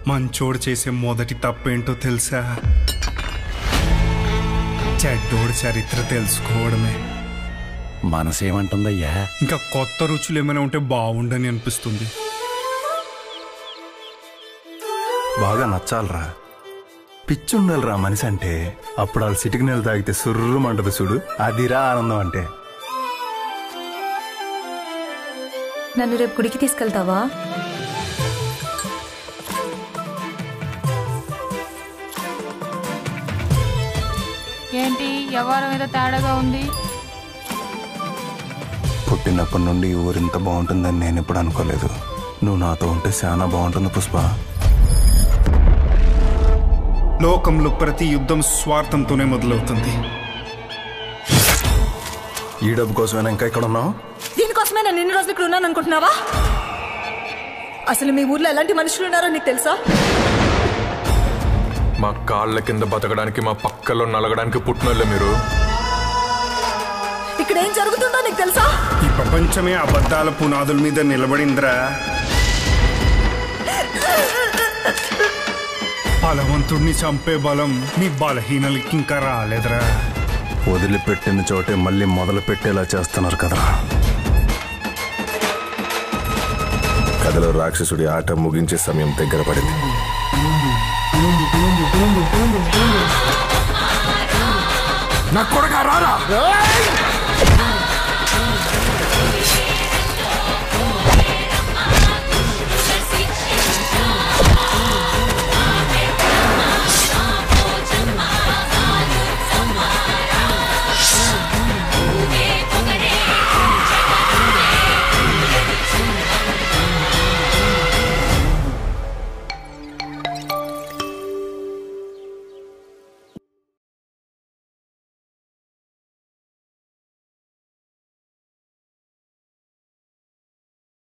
మంచోడు చేసే మొదటి తప్పేంటో తెలుసా? చెడ్డోడు చరిత్ర తెలుసుకోవడమే. మనసేమంటుందయ్యా? ఇంకా కొత్త రుచులు ఏమైనా ఉంటే బాగుండని అనిపిస్తుంది. బాగా నచ్చాలరా, పిచ్చుండాలిరా మనిషి అంటే. అప్పుడు వాళ్ళు సిటికి నెల తాగితే సుర్రుమంటది చూడు, అదిరా ఆనందం అంటే. నన్ను రేపు గుడికి తీసుకెళ్తావా? ఏంటి వ్యవహారం ఏదో తేడాగా ఉంది? పుట్టినప్పటి నుండి ఈ ఊరింత బాగుంటుందని నేను ఎప్పుడు అనుకోలేదు. నువ్వు నాతో ఉంటే చాలా బాగుంటుంది పుష్ప. లోకంలో ప్రతి యుద్ధం స్వార్థంతోనే మొదలవుతుంది. ఈ డబ్బు కోసమైనా ఇంకా ఇక్కడ ఉన్నావు? దీనికోసమే నేను ఇన్ని రోజులు ఇక్కడ ఉన్నాను అనుకుంటున్నావా? అసలు మీ ఊర్లో ఎలాంటి మనుషులు ఉన్నారో నీకు తెలుసా? మా కాళ్ళ కింద బతకడానికి, మా పక్కలో నలగడానికి పుట్టినోళ్ళే మీరు. ఇక్కడ ఏం జరుగుతుందో నీకు తెలుసా? ఈ ప్రపంచమే అబద్ధాల పునాదుల మీద నిలబడిందిరా. బలవంతుడిని చంపే బలం మీ బలహీనలకి ఇంకా రాలేదురా. వదిలిపెట్టిన చోటే మళ్ళీ మొదలు పెట్టేలా చేస్తున్నారు కదరా. కథలో రాక్షసుడి ఆట ముగించే సమయం దగ్గర పడింది. నా కొడుకా రారా!